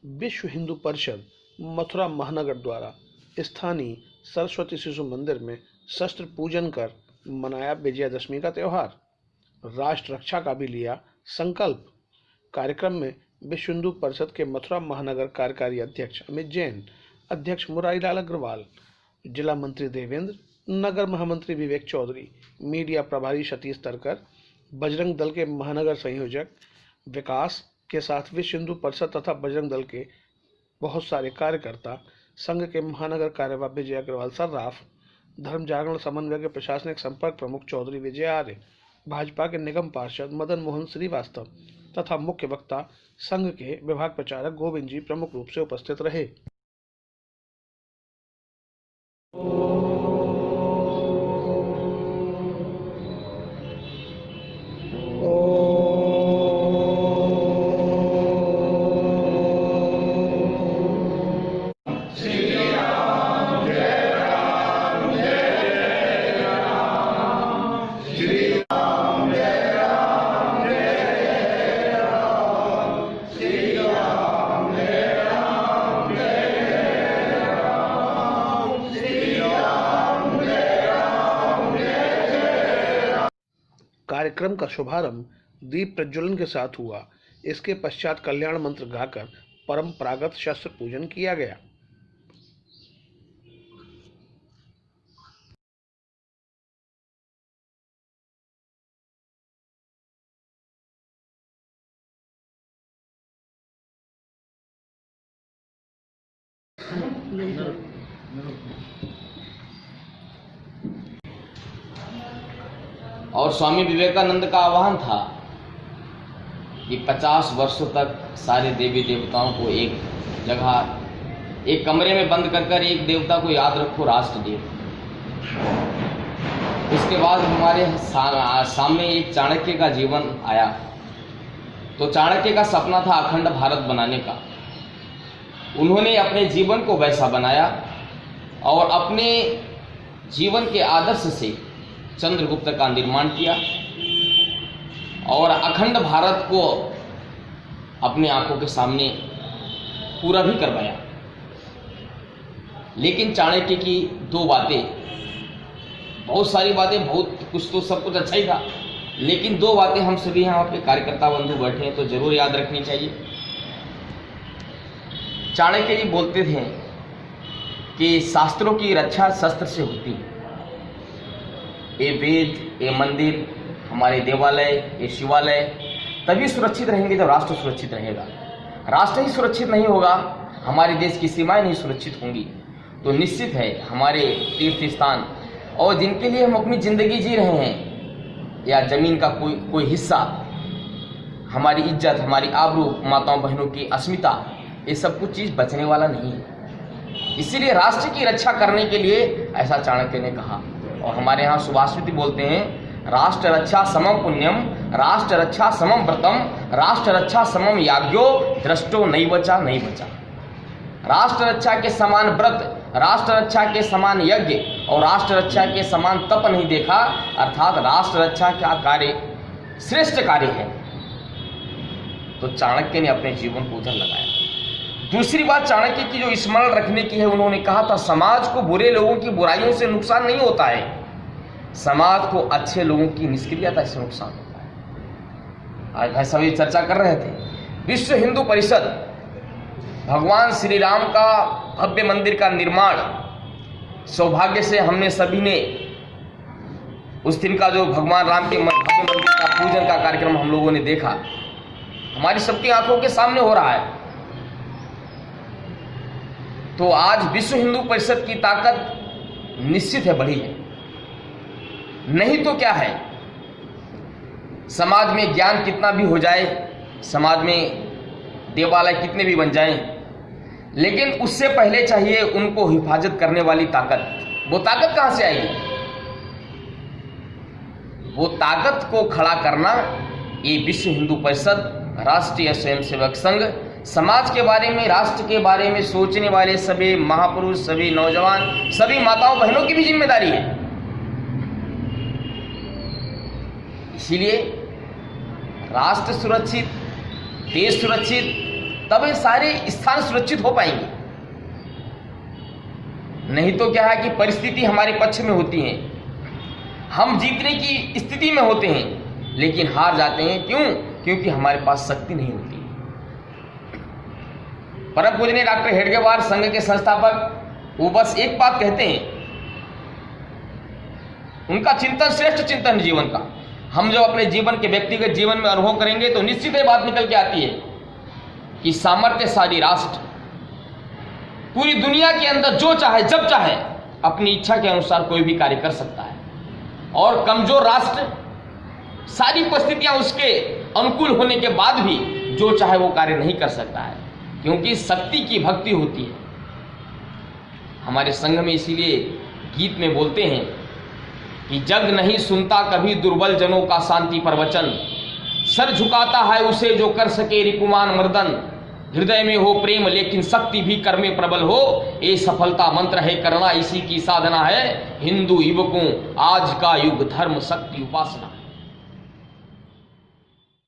विश्व हिंदू परिषद मथुरा महानगर द्वारा स्थानीय सरस्वती शिशु मंदिर में शस्त्र पूजन कर मनाया विजयादशमी का त्यौहार। राष्ट्र रक्षा का भी लिया संकल्प। कार्यक्रम में विश्व हिंदू परिषद के मथुरा महानगर कार्यकारी अध्यक्ष अमित जैन, अध्यक्ष मुरारीलाल अग्रवाल, जिला मंत्री देवेंद्र, नगर महामंत्री विवेक चौधरी, मीडिया प्रभारी सतीश तरकर, बजरंग दल के महानगर संयोजक विकास के साथ विश्व हिंदू परिषद तथा बजरंग दल के बहुत सारे कार्यकर्ता, संघ के महानगर कार्यवाह विजय अग्रवाल सर्राफ, धर्म जागरण समन्वय के प्रशासनिक संपर्क प्रमुख चौधरी विजय आर्य, भाजपा के निगम पार्षद मदन मोहन श्रीवास्तव तथा मुख्य वक्ता संघ के विभाग प्रचारक गोविंद जी प्रमुख रूप से उपस्थित रहे। कार्यक्रम का शुभारंभ दीप प्रज्वलन के साथ हुआ। इसके पश्चात कल्याण मंत्र गाकर परंपरागत शस्त्र पूजन किया गया। और स्वामी विवेकानंद का आह्वान था कि 50 वर्षों तक सारे देवी देवताओं को एक जगह एक कमरे में बंद कर एक देवता को याद रखो, राष्ट्रदेव। उसके बाद हमारे सामने एक चाणक्य का जीवन आया। तो चाणक्य का सपना था अखंड भारत बनाने का। उन्होंने अपने जीवन को वैसा बनाया और अपने जीवन के आदर्श से चंद्रगुप्त का निर्माण किया और अखंड भारत को अपने आंखों के सामने पूरा भी करवाया। लेकिन चाणक्य की दो बातें, बहुत सारी बातें, बहुत कुछ तो सब कुछ अच्छा ही था, लेकिन दो बातें हम सभी यहाँ पे कार्यकर्ता बंधु बैठे हैं तो जरूर याद रखनी चाहिए। चाणक्य जी बोलते थे कि शास्त्रों की रक्षा शस्त्र से होती है। ये वेद, ये मंदिर, हमारे देवालय, ये शिवालय तभी सुरक्षित रहेंगे जब राष्ट्र सुरक्षित रहेगा। राष्ट्र ही सुरक्षित नहीं होगा, हमारे देश की सीमाएं नहीं सुरक्षित होंगी। तो निश्चित है हमारे तीर्थ स्थान और जिनके लिए हम अपनी जिंदगी जी रहे हैं या जमीन का कोई हिस्सा, हमारी इज्जत, हमारी आबरू, माताओं बहनों की अस्मिता, ये सब कुछ चीज़ बचने वाला नहीं है। इसीलिए राष्ट्र की रक्षा करने के लिए ऐसा चाणक्य ने कहा। और हमारे यहाँ सुभाषित बोलते हैं, राष्ट्र रक्षा समम पुण्यम, राष्ट्र रक्षा समम व्रतम, राष्ट्र रक्षा समम याज्ञो, दृष्टो नहीं बचा नहीं बचा। राष्ट्र रक्षा के समान व्रत, राष्ट्र रक्षा के समान यज्ञ और राष्ट्र रक्षा के समान तप नहीं देखा। अर्थात राष्ट्र रक्षा का कार्य श्रेष्ठ कार्य है। तो चाणक्य ने अपने जीवन को उधर लगाया। दूसरी बात चाणक्य की जो स्मरण रखने की है, उन्होंने कहा था समाज को बुरे लोगों की बुराइयों से नुकसान नहीं होता है, समाज को अच्छे लोगों की निष्क्रियता से नुकसान होता है। आज भाई सभी चर्चा कर रहे थे, विश्व हिंदू परिषद भगवान श्री राम का भव्य मंदिर का निर्माण, सौभाग्य से हमने सभी ने उस दिन का जो भगवान राम के भव्य मंदिर का पूजन का कार्यक्रम हम लोगों ने देखा, हमारी सबकी आंखों के सामने हो रहा है। तो आज विश्व हिंदू परिषद की ताकत निश्चित है बढ़ी है। नहीं तो क्या है, समाज में ज्ञान कितना भी हो जाए, समाज में देवालय कितने भी बन जाएं, लेकिन उससे पहले चाहिए उनको हिफाजत करने वाली ताकत। वो ताकत कहां से आएगी? वो ताकत को खड़ा करना ये विश्व हिंदू परिषद, राष्ट्रीय स्वयंसेवक संघ, समाज के बारे में, राष्ट्र के बारे में सोचने वाले सभी महापुरुष, सभी नौजवान, सभी माताओं बहनों की भी जिम्मेदारी है। इसीलिए राष्ट्र सुरक्षित, देश सुरक्षित तब ये सारे स्थान सुरक्षित हो पाएंगे। नहीं तो क्या है कि परिस्थिति हमारे पक्ष में होती है, हम जीतने की स्थिति में होते हैं लेकिन हार जाते हैं। क्यों? क्योंकि हमारे पास शक्ति नहीं होती। परम पूजनीय डॉक्टर हेडगेवार संघ के संस्थापक वो बस एक बात कहते हैं, उनका चिंतन श्रेष्ठ चिंतन जीवन का। हम जब अपने जीवन के व्यक्तिगत जीवन में अनुभव करेंगे तो निश्चित ये बात निकल के आती है कि सामर्थ्यशाली राष्ट्र पूरी दुनिया के अंदर जो चाहे जब चाहे अपनी इच्छा के अनुसार कोई भी कार्य कर सकता है, और कमजोर राष्ट्र सारी परिस्थितियां उसके अनुकूल होने के बाद भी जो चाहे वो कार्य नहीं कर सकता है, क्योंकि शक्ति की भक्ति होती है। हमारे संघ में इसीलिए गीत में बोलते हैं कि जग नहीं सुनता कभी दुर्बल जनों का शांति पर वचन, सर झुकाता है उसे जो कर सके रिपुमान मर्दन, हृदय में हो प्रेम लेकिन शक्ति भी कर में प्रबल हो, ये सफलता मंत्र है करना इसी की साधना है, हिंदू युवकों आज का युग धर्म शक्ति उपासना।